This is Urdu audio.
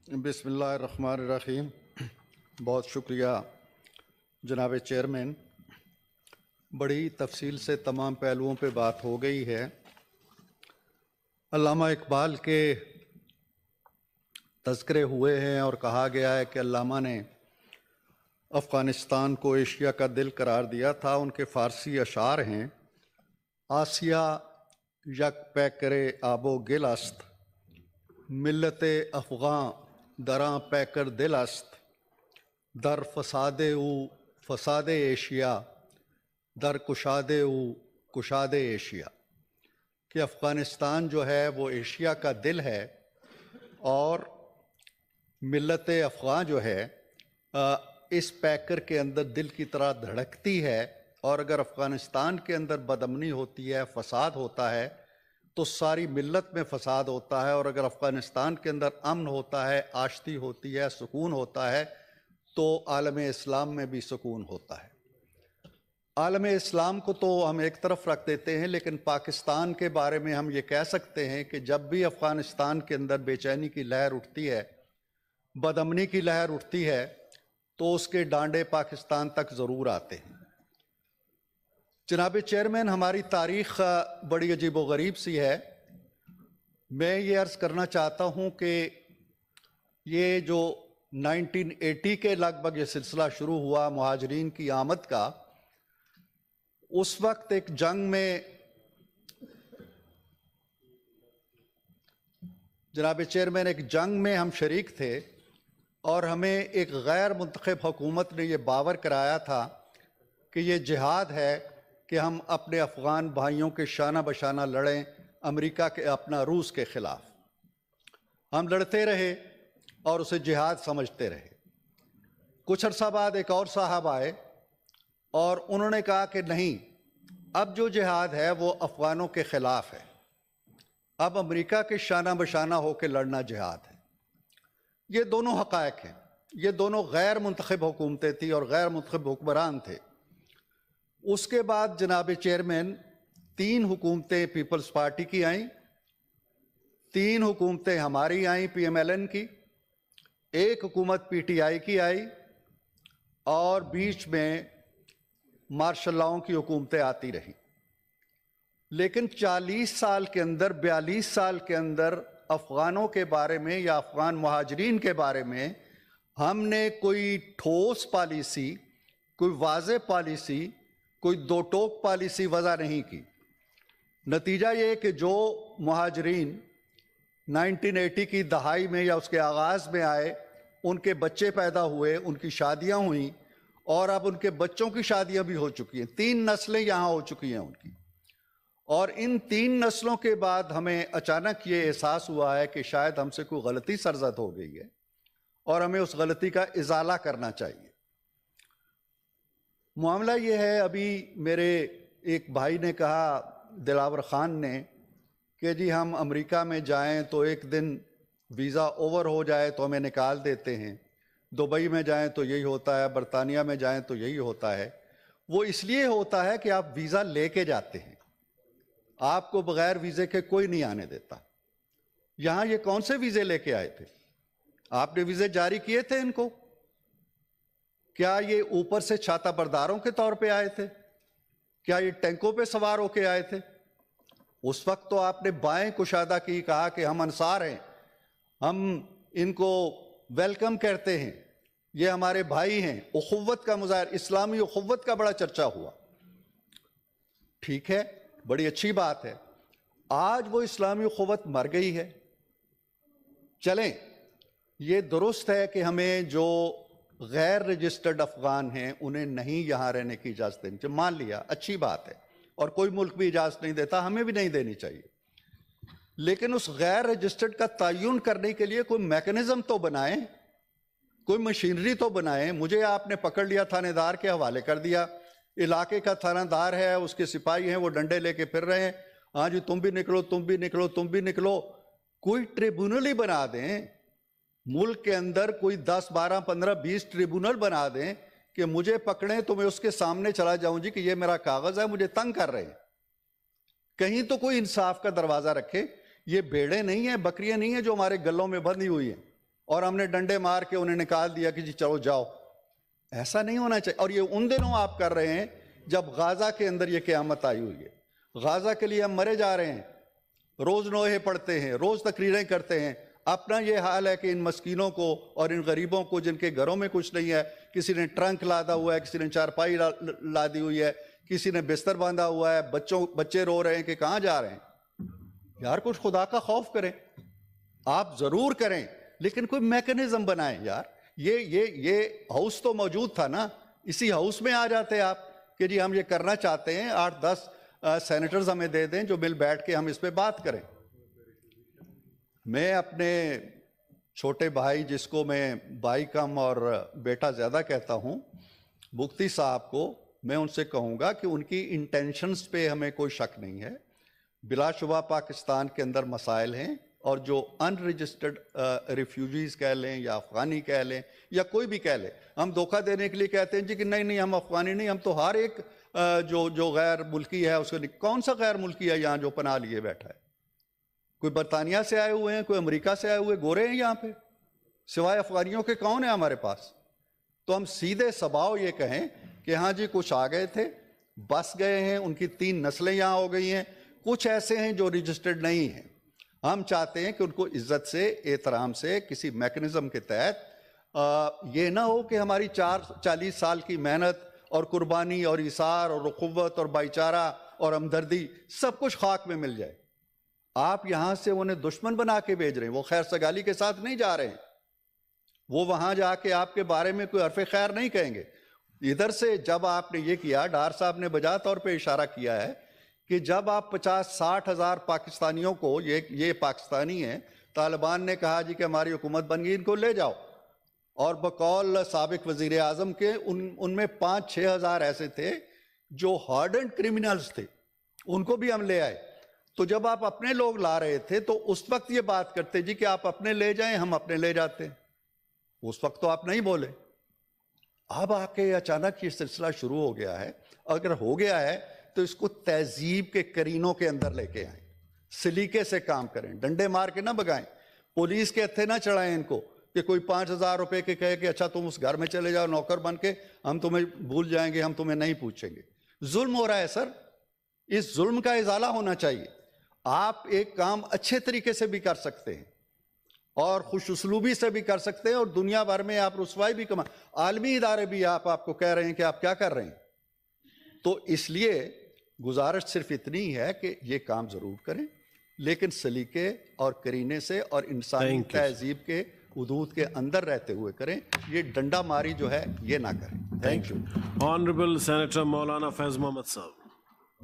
بسم اللہ الرحمن الرحیم۔ بہت شکریہ جناب چیئرمین، بڑی تفصیل سے تمام پہلوؤں پہ بات ہو گئی ہے۔ علامہ اقبال کے تذکرے ہوئے ہیں اور کہا گیا ہے کہ علامہ نے افغانستان کو ایشیا کا دل قرار دیا تھا۔ ان کے فارسی اشعار ہیں: آسیا یک پیکر آب و گل است، ملت افغاں دراں پیکر دل است، در فساد او فساد ایشیا، در کشاد او کشاد ایشیا۔ کہ افغانستان جو ہے وہ ایشیا کا دل ہے اور ملت افغاں جو ہے اس پیکر کے اندر دل کی طرح دھڑکتی ہے، اور اگر افغانستان کے اندر بدامنی ہوتی ہے، فساد ہوتا ہے، تو ساری ملت میں فساد ہوتا ہے، اور اگر افغانستان کے اندر امن ہوتا ہے، آشتی ہوتی ہے، سکون ہوتا ہے، تو عالم اسلام میں بھی سکون ہوتا ہے۔ عالم اسلام کو تو ہم ایک طرف رکھ دیتے ہیں، لیکن پاکستان کے بارے میں ہم یہ کہہ سکتے ہیں کہ جب بھی افغانستان کے اندر بے چینی کی لہر اٹھتی ہے، بدامنی کی لہر اٹھتی ہے، تو اس کے ڈانڈے پاکستان تک ضرور آتے ہیں۔ جناب چیئرمین، ہماری تاریخ بڑی عجیب و غریب سی ہے۔ میں یہ عرض کرنا چاہتا ہوں کہ یہ جو 1980 کے لگ بھگ یہ سلسلہ شروع ہوا مہاجرین کی آمد کا، اس وقت ایک جنگ میں جناب چیئرمین ایک جنگ میں ہم شریک تھے، اور ہمیں ایک غیر منتخب حکومت نے یہ باور کرایا تھا کہ یہ جہاد ہے کہ ہم اپنے افغان بھائیوں کے شانہ بشانہ لڑیں امریکہ کے اپنا روس کے خلاف۔ ہم لڑتے رہے اور اسے جہاد سمجھتے رہے۔ کچھ عرصہ بعد ایک اور صاحب آئے اور انہوں نے کہا کہ نہیں، اب جو جہاد ہے وہ افغانوں کے خلاف ہے، اب امریکہ کے شانہ بشانہ ہو کے لڑنا جہاد ہے۔ یہ دونوں حقائق ہیں، یہ دونوں غیر منتخب حکومتیں تھیں اور غیر منتخب حکمران تھے۔ اس کے بعد جناب چیئرمین 3 حکومتیں پیپلز پارٹی کی آئیں، 3 حکومتیں ہماری آئیں پی ایم ایل این کی، 1 حکومت پی ٹی آئی کی آئی، اور بیچ میں مارشل لاؤں کی حکومتیں آتی رہیں۔ لیکن 40 سال کے اندر 42 سال کے اندر افغانوں کے بارے میں یا افغان مہاجرین کے بارے میں ہم نے کوئی ٹھوس پالیسی، کوئی واضح پالیسی، کوئی دو ٹوک پالیسی وضع نہیں کی۔ نتیجہ یہ کہ جو مہاجرین 1980 کی دہائی میں یا اس کے آغاز میں آئے، ان کے بچے پیدا ہوئے، ان کی شادیاں ہوئیں، اور اب ان کے بچوں کی شادیاں بھی ہو چکی ہیں، 3 نسلیں یہاں ہو چکی ہیں ان کی۔ اور ان 3 نسلوں کے بعد ہمیں اچانک یہ احساس ہوا ہے کہ شاید ہم سے کوئی غلطی سرزد ہو گئی ہے اور ہمیں اس غلطی کا ازالہ کرنا چاہیے۔ معاملہ یہ ہے، ابھی میرے ایک بھائی نے کہا، دلاور خان نے، کہ جی ہم امریکہ میں جائیں تو ایک دن ویزا اوور ہو جائے تو ہمیں نکال دیتے ہیں، دبئی میں جائیں تو یہی ہوتا ہے، برطانیہ میں جائیں تو یہی ہوتا ہے۔ وہ اس لیے ہوتا ہے کہ آپ ویزا لے کے جاتے ہیں، آپ کو بغیر ویزے کے کوئی نہیں آنے دیتا۔ یہاں یہ کون سے ویزے لے کے آئے تھے؟ آپ نے ویزے جاری کیے تھے ان کو؟ کیا یہ اوپر سے چھاتا برداروں کے طور پہ آئے تھے؟ کیا یہ ٹینکوں پہ سوار ہو کے آئے تھے؟ اس وقت تو آپ نے بائیں کشادہ کی، کہا کہ ہم انصار ہیں، ہم ان کو ویلکم کرتے ہیں، یہ ہمارے بھائی ہیں۔ اخوت کا مظاہر، اسلامی اخوت کا بڑا چرچا ہوا۔ ٹھیک ہے، بڑی اچھی بات ہے۔ آج وہ اسلامی اخوت مر گئی ہے۔ چلیں، یہ درست ہے کہ ہمیں جو غیر رجسٹرڈ افغان ہیں انہیں نہیں یہاں رہنے کی اجازت دینی چاہیے، مان لیا، اچھی بات ہے، اور کوئی ملک بھی اجازت نہیں دیتا، ہمیں بھی نہیں دینی چاہیے۔ لیکن اس غیر رجسٹرڈ کا تعین کرنے کے لیے کوئی میکنزم تو بنائیں، کوئی مشینری تو بنائیں۔ مجھے آپ نے پکڑ لیا، تھانے دار کے حوالے کر دیا، علاقے کا تھانہ دار ہے، اس کے سپاہی ہیں، وہ ڈنڈے لے کے پھر رہے ہیں، ہاں جی تم بھی نکلو، تم بھی نکلو، تم بھی نکلو۔ کوئی ٹریبونل ہی بنا دیں، ملک کے اندر کوئی 10 12 15 20 ٹریبونل بنا دیں کہ مجھے پکڑیں تو میں اس کے سامنے چلا جاؤں جی کہ یہ میرا کاغذ ہے، مجھے تنگ کر رہے ہیں۔ کہیں تو کوئی انصاف کا دروازہ رکھے۔ یہ بھیڑیں نہیں ہیں، بکریاں نہیں ہیں جو ہمارے گلوں میں بندھی ہوئی ہیں۔ اور ہم نے ڈنڈے مار کے انہیں نکال دیا کہ جی چلو جاؤ. ایسا نہیں ہونا چاہیے. اور یہ ان دنوں آپ کر رہے ہیں جب غازہ کے اندر یہ قیامت آئی ہوئی ہے. غازہ کے لیے ہم مرے جا رہے ہیں, روز نوحے پڑھتے ہیں, روز تقریریں کرتے ہیں. اپنا یہ حال ہے کہ ان مسکینوں کو اور ان غریبوں کو جن کے گھروں میں کچھ نہیں ہے, کسی نے ٹرنک لادا ہوا ہے, کسی نے چارپائی لادی ہوئی ہے, کسی نے بستر باندھا ہوا ہے, بچے رو رہے ہیں کہ کہاں جا رہے ہیں. یار کچھ خدا کا خوف کریں. آپ ضرور کریں لیکن کوئی میکنزم بنائیں یار. یہ ہاؤس تو موجود تھا نا, اسی ہاؤس میں آ جاتے آپ کہ جی ہم یہ کرنا چاہتے ہیں, 8-10 سینیٹرز ہمیں دے دیں جو مل بیٹھ کے ہم اس پہ بات کریں. میں اپنے چھوٹے بھائی, جس کو میں بھائی کم اور بیٹا زیادہ کہتا ہوں, مفتی صاحب کو, میں ان سے کہوں گا کہ ان کی انٹینشنز پہ ہمیں کوئی شک نہیں ہے. بلا شبہ پاکستان کے اندر مسائل ہیں, اور جو ان رجسٹرڈ ریفیوجیز کہہ لیں یا افغانی کہہ لیں یا کوئی بھی کہہ لیں, ہم دھوکہ دینے کے لیے کہتے ہیں جی کہ نہیں ہم افغانی نہیں, ہم تو ہر ایک جو غیر ملکی ہے اس کو. کون سا غیر ملکی ہے یہاں جو پناہ لیے بیٹھا ہے؟ کوئی برطانیہ سے آئے ہوئے ہیں, کوئی امریکہ سے آئے ہوئے گورے ہیں یہاں پہ؟ سوائے افغانیوں کے کون ہیں ہمارے پاس؟ تو ہم سیدھے سباؤ یہ کہیں کہ ہاں جی کچھ آ گئے تھے, بس گئے ہیں, ان کی 3 نسلیں یہاں ہو گئی ہیں. کچھ ایسے ہیں جو رجسٹرڈ نہیں ہیں. ہم چاہتے ہیں کہ ان کو عزت سے, احترام سے, کسی میکنزم کے تحت, یہ نہ ہو کہ ہماری 40 سال کی محنت اور قربانی اور ایثار اور اخوت اور بھائی چارہ اور ہمدردی سب کچھ خاک میں مل جائے. آپ یہاں سے انہیں دشمن بنا کے بھیج رہے ہیں. وہ خیر سگالی کے ساتھ نہیں جا رہے ہیں, وہ وہاں جا کے آپ کے بارے میں کوئی حرف خیر نہیں کہیں گے. ادھر سے جب آپ نے یہ کیا, ڈار صاحب نے بجا طور پہ اشارہ کیا ہے کہ جب آپ 50-60 ہزار پاکستانیوں کو, یہ پاکستانی ہیں, طالبان نے کہا جی کہ ہماری حکومت بن گئی, ان کو لے جاؤ, اور بقول سابق وزیر اعظم کے ان میں 5-6 ہزار ایسے تھے جو ہارڈنڈ کرمنلز تھے, ان کو بھی ہم لے آئے. تو جب آپ اپنے لوگ لا رہے تھے تو اس وقت یہ بات کرتے جی کہ آپ اپنے لے جائیں, ہم اپنے لے جاتے ہیں. اس وقت تو آپ نہیں بولے. اب آ کے اچانک یہ سلسلہ شروع ہو گیا ہے. اگر ہو گیا ہے تو اس کو تہذیب کے کرینوں کے اندر لے کے آئیں, سلیقے سے کام کریں, ڈنڈے مار کے نہ بگائیں, پولیس کے ہتھے نہ چڑھائیں ان کو کہ کوئی 5,000 روپے کے کہے کہ اچھا تم اس گھر میں چلے جاؤ نوکر بن کے, ہم تمہیں بھول جائیں گے, ہم تمہیں نہیں پوچھیں گے. ظلم ہو رہا ہے سر, اس ظلم کا ازالہ ہونا چاہیے. آپ ایک کام اچھے طریقے سے بھی کر سکتے ہیں اور خوش اسلوبی سے بھی کر سکتے ہیں, اور دنیا بھر میں آپ رسوائی بھی عالمی ادارے بھی آپ کو کہہ رہے ہیں کہ آپ کیا کر رہے ہیں. تو اس لیے گزارش صرف اتنی ہے کہ یہ کام ضرور کریں, لیکن سلیقے اور کرینے سے اور انسانی تہذیب کے حدود کے اندر رہتے ہوئے کریں. یہ ڈنڈا ماری جو ہے یہ نہ کریں. Thank you. آنریبل سینیٹر مولانا فیض محمد صاحب.